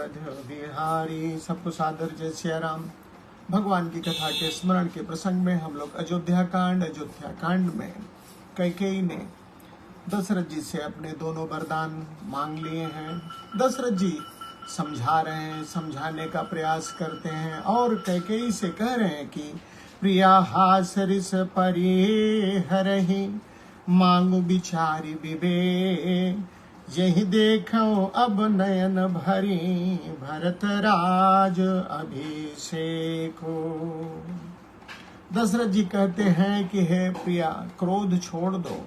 अवध बिहारी। सबको सादर जय सिया राम। भगवान की कथा के स्मरण के प्रसंग में हम लोग अयोध्या कांड में कैकेयी ने दशरथ जी से अपने दोनों वरदान मांग लिए हैं। दशरथ जी समझा रहे हैं, समझाने का प्रयास करते हैं और कैकेयी से कह रहे हैं कि प्रिया हास रिस परिहरहि मांगु बिचारी विवेक, यही देखो अब नयन भरी भरत राज अभिषेको। दशरथ जी कहते हैं कि हे प्रिया, क्रोध छोड़ दो,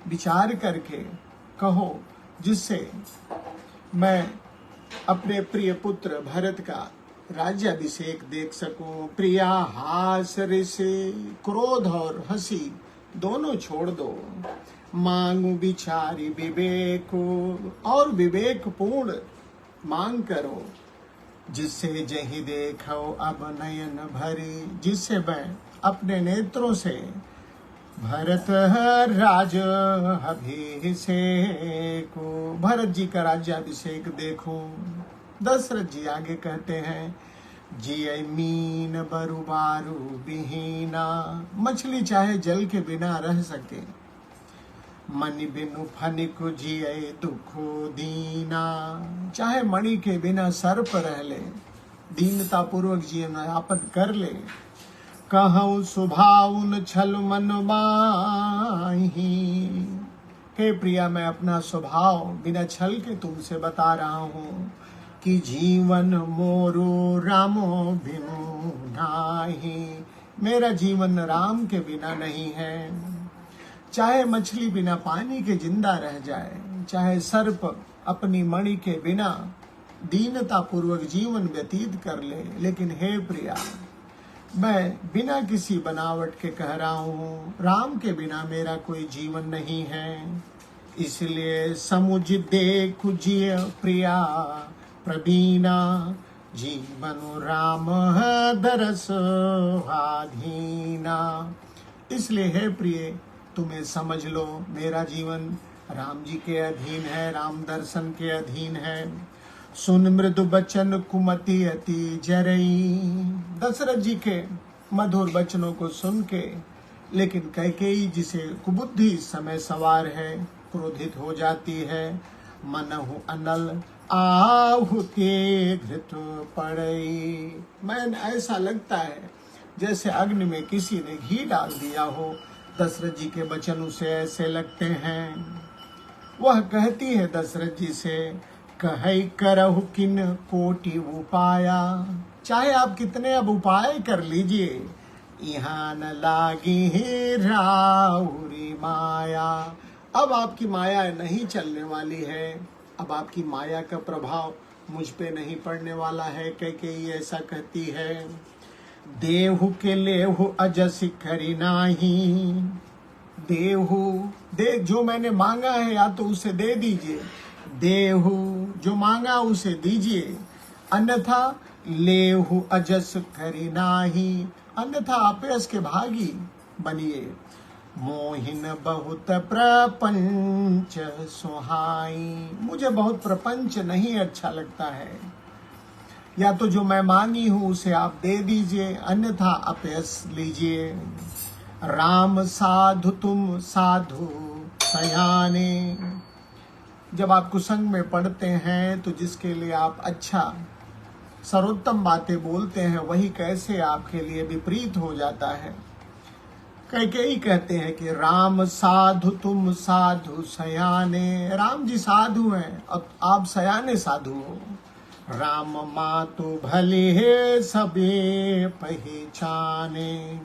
विचार करके कहो जिससे मैं अपने प्रिय पुत्र भरत का राज्याभिषेक देख सकूं। प्रिया हास रिस, क्रोध और हंसी दोनों छोड़ दो। मांगू बिचारी विवेक, और विवेक पूर्ण मांग करो, जिससे जही देखो अब नयन भरी, जिससे मैं अपने नेत्रों से भरत राज अभिषेक, भरत जी का राज्याभिषेक देखूं। दशरथ जी आगे कहते हैं, जिय मीन बरु बारू बिहीना, मछली चाहे जल के बिना रह सके, मणि बिनु फनिक जिय दुखो दीना, चाहे मणि के बिना सर्प रह ले, दीनता पूर्वक जीवन यापन कर ले। कहूँ सुभाउन छल मन माही, हे प्रिया, मैं अपना स्वभाव बिना छल के तुमसे बता रहा हूँ कि जीवन मोरो रामो बिनु नाही, मेरा जीवन राम के बिना नहीं है। चाहे मछली बिना पानी के जिंदा रह जाए, चाहे सर्प अपनी मणि के बिना दीनता पूर्वक जीवन व्यतीत कर ले, लेकिन हे प्रिया, मैं बिना किसी बनावट के कह रहा हूँ, राम के बिना मेरा कोई जीवन नहीं है। इसलिए समुझ देखु जिय प्रिया प्रवीणा, जीवन राम दरस आधीना। इसलिए हे प्रिय, तुम्हें समझ लो, मेरा जीवन राम जी के अधीन है, राम दर्शन के अधीन है। सुन मृदु बचन कुमति अति जरई, दशरथ जी के मधुर वचनों को सुन के, लेकिन कैकेयी जिसे कुबुद्धि इस समय सवार है, क्रोधित हो जाती है। मनहु अनल आहुति घृत पड़ई, मैं ऐसा लगता है जैसे अग्नि में किसी ने घी डाल दिया हो। दशरथ जी के वचन उसे ऐसे लगते हैं। वह कहती है दशरथ जी से, कहि करहु किन कोटि उपाया, चाहे आप कितने अब उपाय कर लीजिए, यहाँ न लागी राहुरी माया, अब आपकी माया नहीं चलने वाली है, अब आपकी माया का प्रभाव मुझ पे नहीं पड़ने वाला है। कैकेयी ऐसा कहती है। देहु के लेहु अजसि करि नाही, देहु दे, जो मैंने मांगा है या तो उसे दे दीजिए, देहु जो मांगा उसे दीजिए, अन्यथा लेहु अजस करि नाही, अन्यथा अपयश के भागी बनिए। मोहिन बहुत प्रपंच सुहाई, मुझे बहुत प्रपंच नहीं अच्छा लगता है, या तो जो मैं मांगी हूं उसे आप दे दीजिए, अन्यथा अपयश लीजिए। राम साधु तुम साधु सयाने, जब आप कुसंग में पढ़ते हैं तो जिसके लिए आप अच्छा सर्वोत्तम बातें बोलते हैं, वही कैसे आपके लिए विपरीत हो जाता है। कैकेयी कहते हैं कि राम साधु तुम साधु सयाने, राम जी साधु हैं, अब आप सयाने साधु हो। राम मातु भले है सबे पहचाने,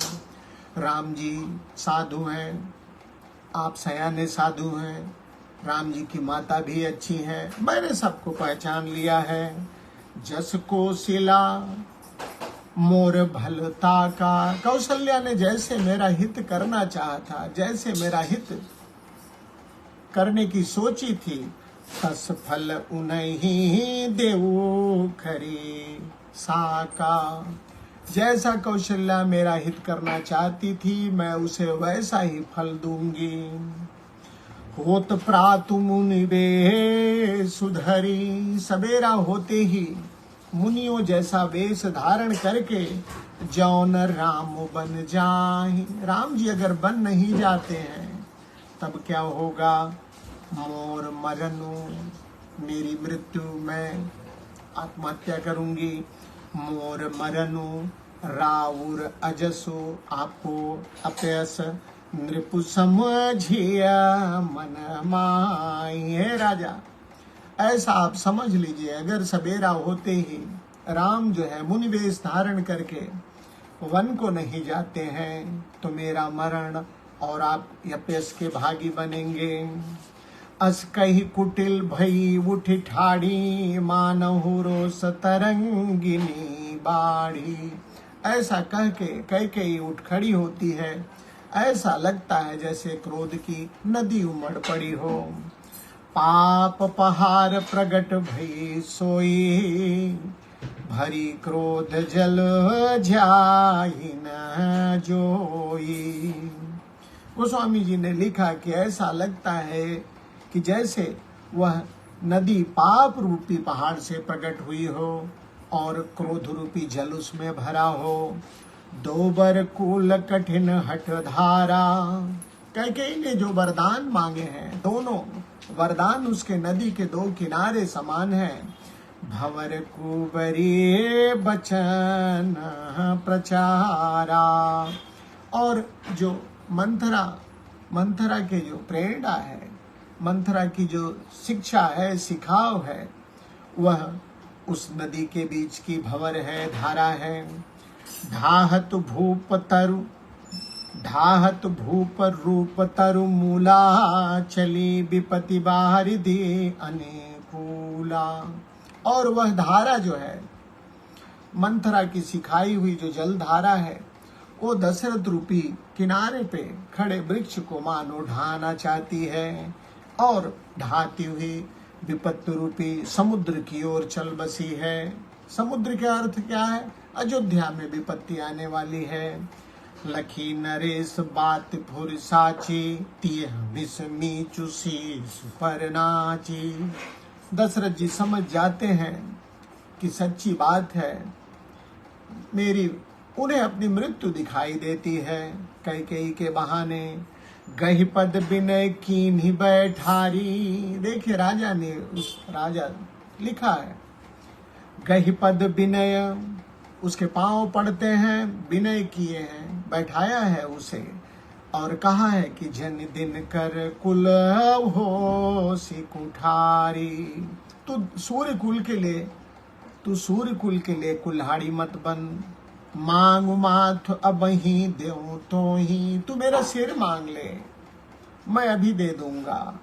राम जी साधु हैं, आप सयाने साधु हैं, राम जी की माता भी अच्छी है, मैंने सबको पहचान लिया है। जस को सिला मोर भलता का, कौशल्या ने जैसे मेरा हित करना चाहा था, जैसे मेरा हित करने की सोची थी, तस फल उन्हीं देऊ खरी साका, जैसा कौशल्या मेरा हित करना चाहती थी, मैं उसे वैसा ही फल दूंगी। होत प्रातु मुनि वे सुधरी, सवेरा होते ही मुनियों जैसा वेश धारण करके जौन राम बन जाए। राम जी अगर बन नहीं जाते हैं तब क्या होगा? मोर मरनु, मेरी मृत्यु, मैं आत्महत्या करूंगी। मोर मरनु राउर अजसो, आपको अपयस नृपु समझिया मन माए। राजा ऐसा आप समझ लीजिए, अगर सवेरा होते ही राम जो है मुनि वेश धारण करके वन को नहीं जाते हैं तो मेरा मरण और आप यपेश के भागी बनेंगे। अस कही कुटिल भई उठ ठाड़ी, मानहु रोस तरंगिनी बाढ़ी। ऐसा कह के उठ खड़ी होती है, ऐसा लगता है जैसे क्रोध की नदी उमड़ पड़ी हो। पाप पहाड़ प्रगट भई सोई, भरी क्रोध जल जाई न जोई। गोस्वामी जी ने लिखा कि ऐसा लगता है कि जैसे वह नदी पाप रूपी पहाड़ से प्रकट हुई हो और क्रोध रूपी जल उसमें भरा हो। दोबर कुल कठिन हठ धारा, कैकेयी ने जो वरदान मांगे हैं, दोनों वरदान उसके नदी के दो किनारे समान हैं। भंवर कुबरी बचन प्रचारा, और जो मंथरा के जो प्रेरणा है, मंथरा की जो शिक्षा है, सिखाव है, वह उस नदी के बीच की भंवर है, धारा है। ढाहत भूप रूप तरु मूला, चली विपति बाहरी दे अनुकूला। और वह धारा जो है, मंथरा की सिखाई हुई जो जल धारा है, वो दशरथ रूपी किनारे पे खड़े वृक्ष को मानो ढाना चाहती है और ढाती हुई विपत्ति रूपी समुद्र की ओर चल बसी है। समुद्र का अर्थ क्या है? अयोध्या में विपत्ति आने वाली है। लखी नरेश बात फुर साची, तिह विस्मी चुसी पर नाची। दशरथ जी समझ जाते हैं कि सच्ची बात है, उन्हें अपनी मृत्यु दिखाई देती है। कैकेयी के बहाने गही पद विनय कीन्ही बैठारी। देखिए राजा ने लिखा है, गही पद विनय, उसके पांव पड़ते हैं, विनय किए हैं, बैठाया है उसे, और कहा है कि जन दिन कर कुल हो सी कुठारी। तू सूर्य कुल के लिए कुल्हाड़ी मत बन। मांग माथ अब ही देऊं तो ही, तू मेरा सिर मांग ले, मैं अभी दे दूंगा।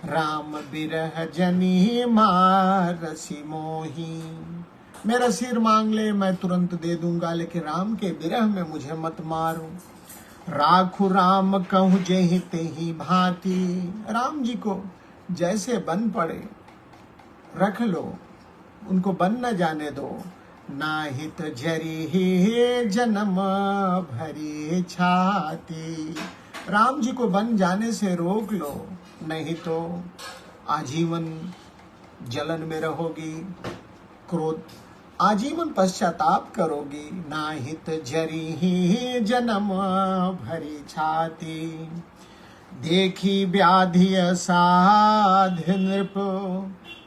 राम बिरह जनी मारसी मोही, मेरा सिर मांग ले, मैं तुरंत दे दूंगा, लेकिन राम के विरह में मुझे मत मारो। राखु राम कहूँ जेहि तेहि भांति, राम जी को जैसे बन पड़े रख लो, उनको बन न जाने दो। नाहित जरी ही जन्म भरी छाती, राम जी को बन जाने से रोक लो, नहीं तो आजीवन जलन में रहोगी, क्रोध आजीवन पश्चाताप करोगी। नाहित जरी ही जन्म भरी छाती, देखी व्याधि साध नृप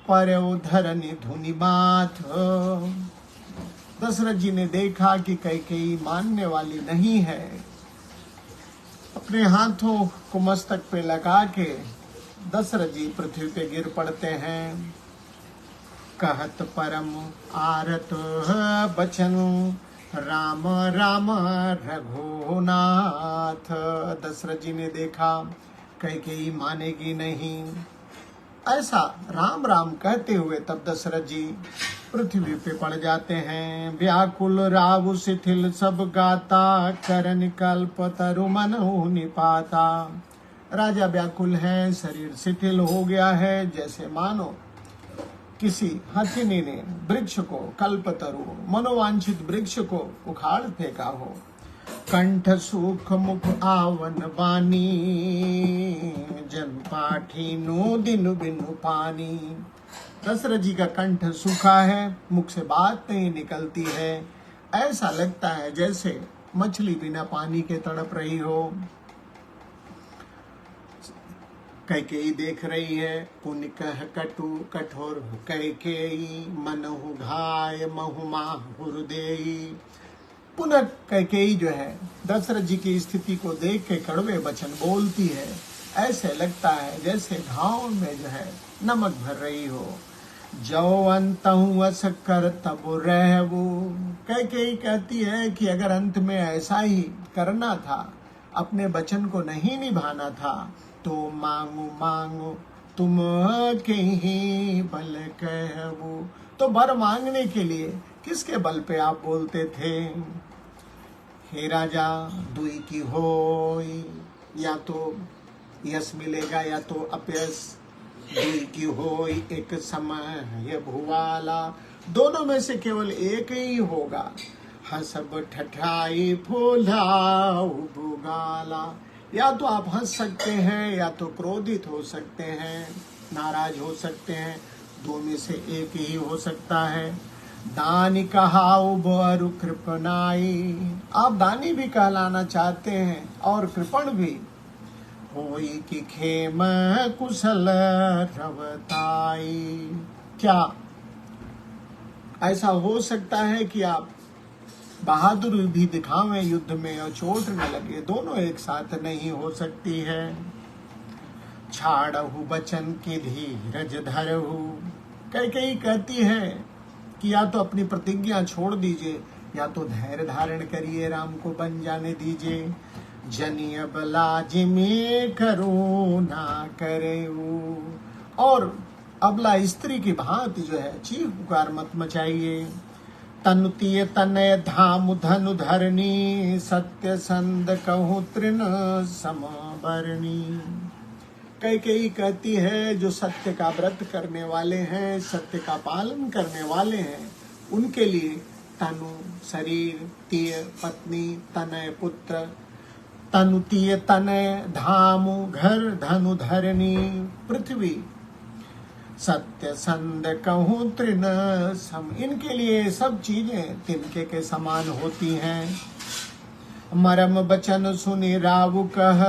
पर धरनी धुनि माथ। दशरथ जी ने देखा कि कैकेयी मानने वाली नहीं है, अपने हाथों को मस्तक पे लगा के दशरथ जी पृथ्वी पे गिर पड़ते हैं। कहत परम आरत बचन, राम राम रघुनाथ। दशरथ जी ने देखा कैकेयी मानेगी नहीं, ऐसा राम राम कहते हुए तब दशरथ जी पृथ्वी पे पड़ जाते हैं। व्याकुल राव शिथिल सब गाता, करन कल्प तरु मनहु निपाता। राजा व्याकुल है, शरीर शिथिल हो गया है, जैसे मानो किसी हथिनी ने वृक्ष को, कल्पतरु मनोवांछित वृक्ष को उखाड़ फेंका हो। कंठ सुख मुख आवन बानी, जन पाठी नो दिन बिनु पानी। दशरथ जी का कंठ सूखा है, मुख से बात नहीं निकलती है, ऐसा लगता है जैसे मछली बिना पानी के तड़प रही हो। कैकेयी देख रही है, पुण्य कह कटु कठोर कैकेयी, मनहु घाय महु माहुर देई। पुनः कैकेयी जो है दशरथ जी की स्थिति को देख के कड़वे वचन बोलती है। ऐसे लगता है जैसे घाव में जो है नमक भर रही हो। जो अंतहु अस कर तब रहबू। कैकेयी कहती है कि अगर अंत में ऐसा ही करना था, अपने वचन को नहीं निभाना था, तो मांगू मांगू तुम के ही बल कहबू। तो वर मांगने के लिए किसके बल पे आप बोलते थे? हे राजा, दुई की होई, या तो यश मिलेगा या तो अपयश। दुई की होई एक समय भुवाला, दोनों में से केवल एक ही होगा। हसब ठठाई फूलाऊ बुगाला, या तो आप हंस सकते हैं या तो क्रोधित हो सकते हैं, नाराज हो सकते हैं, दो में से एक ही हो सकता है। दानी कहाऊ बरु कृपनाई, आप दानी भी कहलाना चाहते हैं और कृपण भी। होई कि खेम कुशल रवताई, क्या ऐसा हो सकता है कि आप बहादुरी भी दिखावें युद्ध में और चोट न लगे? दोनों एक साथ नहीं हो सकती है। छाड़हु बचन की धीरज धरहु, कैकेयी कहती है कि या तो अपनी प्रतिज्ञा छोड़ दीजिए या तो धैर्य धारण करिए, राम को बन जाने दीजिए। जनिय बलाज में करुणा करेऊ, और अबला स्त्री की भांति जो है चीख पुकार मत मचाइए। तनुतीय तनय धाम धनु धरनी, सत्य संद कहूँ तृण समबरणी। कैकेयी कहती है जो सत्य का व्रत करने वाले हैं, सत्य का पालन करने वाले हैं, उनके लिए तनु शरीर, तीय पत्नी, तनय पुत्र। तनुतीय तनय धामु घर, धनु धरनी पृथ्वी, सत्य संद कहूँ तृण सम, इनके लिए सब चीजें तिनके के समान होती हैं। मरम बचन सुनि रावु कह,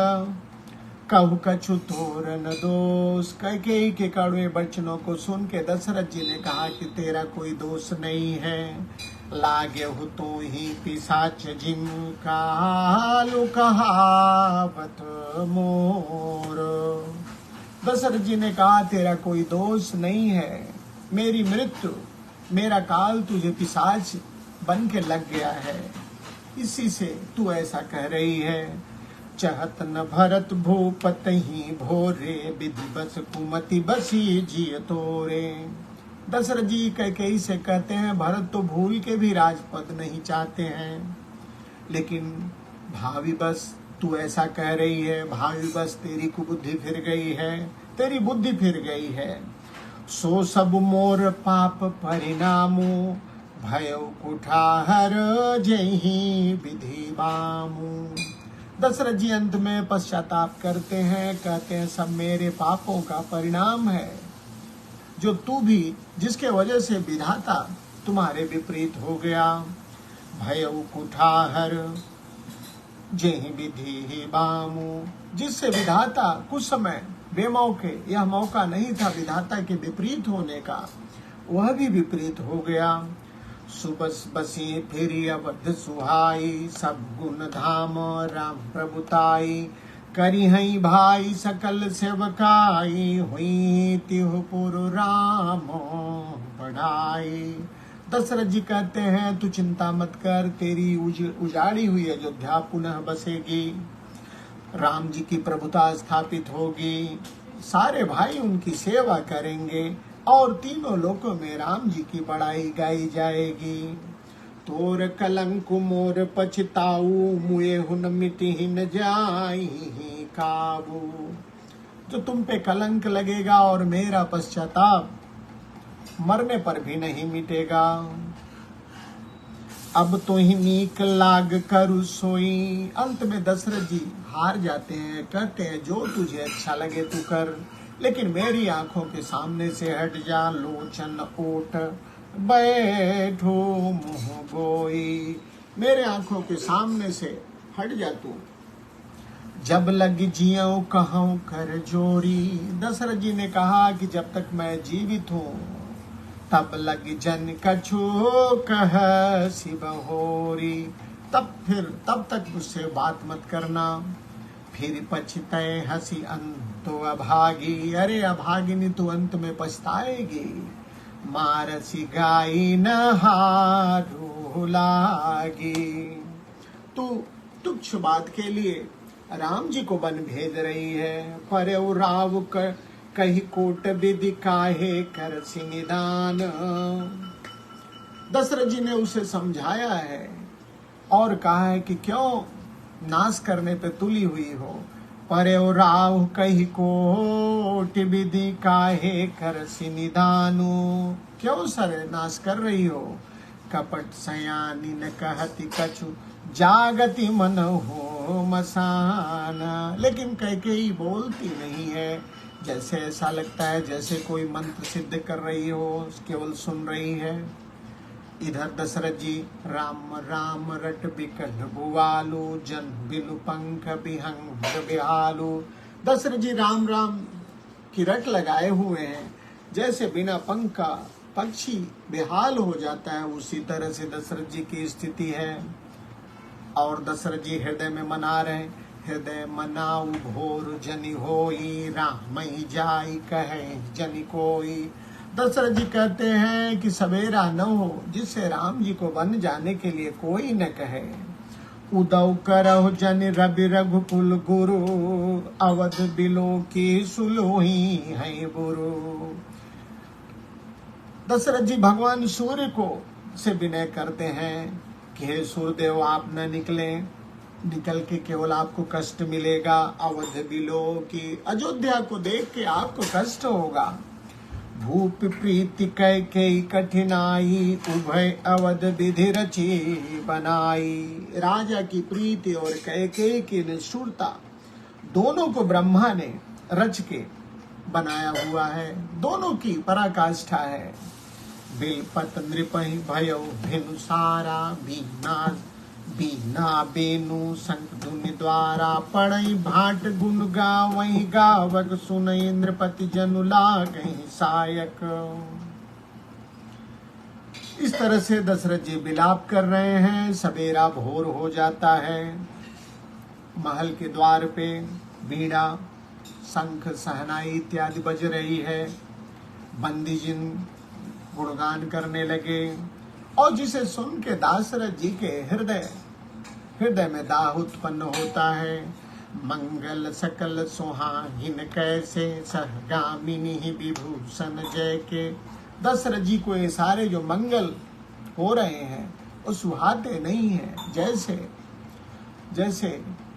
कहु कछु तोर न दोष। कैकेयी के कड़वे वचनों को सुन के दशरथ जी ने कहा कि तेरा कोई दोष नहीं है। लागे हो तो ही पिशाच जिम कालु कहावत मोर। दशरथ जी ने कहा तेरा कोई दोष नहीं है, मेरी मृत्यु, मेरा काल तुझे पिशाच बन के लग गया है, इसी से तू ऐसा कह रही है। चहत न भरत भूपत ही भोरे, विधि बस कुमति बसी जिय तोरे। दशरथ जी कैकेयी से कहते हैं भरत तो भूल के भी राजपद नहीं चाहते हैं, लेकिन भावी बस तू ऐसा कह रही है, भावी बस तेरी कुबुद्धि फिर गई है, तेरी बुद्धि फिर गई है। सो सब मोर पाप परिणामो, भयउ कुठार जही विधि बामू। दशरथ जी अंत में पश्चाताप करते हैं, कहते हैं सब मेरे पापों का परिणाम है, जो तू भी, जिसके वजह से विधाता तुम्हारे विपरीत हो गया। भयउ कुठार जेहि विधि ही बामू, जिससे विधाता कुछ समय बेमौके, यह मौका नहीं था विधाता के विपरीत होने का, वह भी विपरीत हो गया। सुबस बसी फिर अवध सुहाई, सब गुण धाम राम प्रभुताई। करी हई भाई सकल सेवकाई, हुई तिहु पुर राम बढ़ाई। दशरथ जी कहते हैं तू चिंता मत कर, तेरी उजाड़ी हुई अयोध्या पुनः बसेगी, राम जी की प्रभुता स्थापित होगी, सारे भाई उनकी सेवा करेंगे और तीनों लोकों में राम जी की बड़ाई गाई जाएगी। तोर कलंक मोर पछताऊ, मुए हुन मिटि न जाई काबू। जो तुम पे कलंक लगेगा और मेरा पश्चाताप मरने पर भी नहीं मिटेगा। अब तो ही नीक लाग करू सोई। अंत में दशरथ जी हार जाते हैं, कहते हैं जो तुझे अच्छा लगे तू कर, लेकिन मेरी आंखों के सामने से हट जा। लोचन ओट बैठो मुँह गोई, मेरे आंखों के सामने से हट जा तू। जब लग जियो कहूँ कर जोरी, दशरथ जी ने कहा कि जब तक मैं जीवित हूँ तब लग जन कछु कह शिव होरी, तब तक मुझसे बात मत करना। फिर पछतय हंसी अंतो अभागी, अरे अभागिनी तू अंत में पछताएगी। मारसी गाई न हारू लागी, तू तुच्छ बात के लिए राम जी को वन भेज रही है। पर राव कही कोट विधि काहे कर निदान, दशरथ जी ने उसे समझाया है और कहा है कि क्यों नाश करने पे तुली हुई हो। पर राव कही कोट विधि काहे कर निदानु, क्यों सर नाश कर रही हो। कपट सयानी न कहती कछु जागति मन हो मसाना, लेकिन कैकेयी बोलती नहीं है, जैसे ऐसा लगता है जैसे कोई मंत्र सिद्ध कर रही हो, केवल सुन रही है। इधर दशरथ जी राम राम रट बिकल बुआलू, जन बिलु पंख बिहंग बिहालू। दशरथ जी राम राम की रट लगाए हुए हैं, जैसे बिना पंख का पक्षी बेहाल हो जाता है, उसी तरह से दशरथ जी की स्थिति है। और दशरथ जी हृदय में मना रहे, हृदय मनाऊ भोर जनि होई, राम ही जाई कहे जनि कोई। दशरथ जी कहते हैं कि सवेरा न हो जिससे राम जी को वन जाने के लिए कोई न कहे। उदौ करहु जन रवि रघुकुल गुरु, अवध बिलो की सुलोही है बुरु। दशरथ जी भगवान सूर्य को से विनय करते हैं कि हे सूर्यदेव आप न निकल के केवल आपको कष्ट मिलेगा। अवध बिलो की, अयोध्या को देख के आपको कष्ट होगा। भूप प्रीति कह के कठिनाई, उभय अवध विधि रची बनाई। राजा की प्रीति और कैकेयी की निष्ठुरता दोनों को ब्रह्मा ने रच के बनाया हुआ है, दोनों की पराकाष्ठा है। बिलपत नृपहि भयो भिनु सारा, बीना बेनु शंख धुनि द्वारा। पढ़ई भाट गुण गावई गावक, सुनई नृपति जनु लागई सायक। इस तरह से दशरथ जी विलाप कर रहे हैं। सवेरा भोर हो जाता है। महल के द्वार पे बीड़ा शंख सहनाई इत्यादि बज रही है। बंदी जिन गुणगान करने लगे और जिसे सुन के दशरथ जी के हृदय में दाह उत्पन्न होता है। मंगल सकल सुहाहिन कैसे, सहगामिनी विभूषण जय के। दशरथ जी को ये सारे जो मंगल हो रहे हैं वो सुहाते नहीं है। जैसे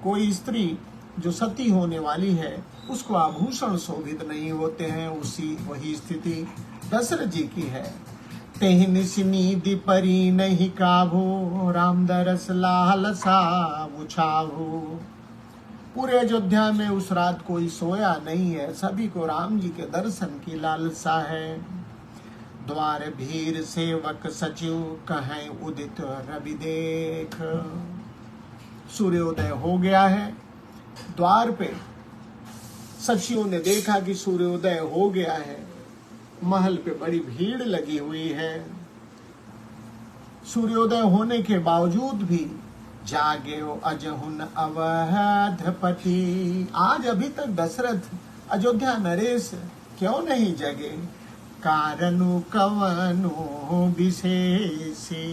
कोई स्त्री जो सती होने वाली है उसको आभूषण शोभित नहीं होते हैं, वही स्थिति दशरथ जी की है। तेहन सिनीदि परी नहीं काभू, राम दरस लालसा उछाभू। पूरे अयोध्या में उस रात कोई सोया नहीं है, सभी को राम जी के दर्शन की लालसा है। द्वार भीर सेवक सचिव कहें उदित रवि देख। सूर्योदय हो गया है। द्वार पे सचिवों ने देखा कि सूर्योदय हो गया है। महल पे बड़ी भीड़ लगी हुई है। सूर्योदय होने के बावजूद भी जागे अजहुन अवधपति, आज अभी तक दशरथ अयोध्या नरेश क्यों नहीं जगे। कारणु कवनु विशेषी,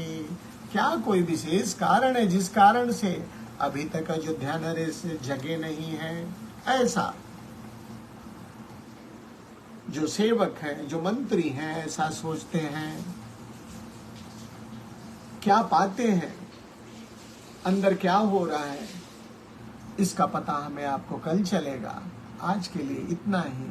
क्या कोई विशेष कारण है जिस कारण से अभी तक अयोध्या नरेश जगे नहीं है। ऐसा जो सेवक हैं, जो मंत्री हैं, ऐसा सोचते हैं। क्या पाते हैं, अंदर क्या हो रहा है, इसका पता हमें आपको कल चलेगा। आज के लिए इतना ही।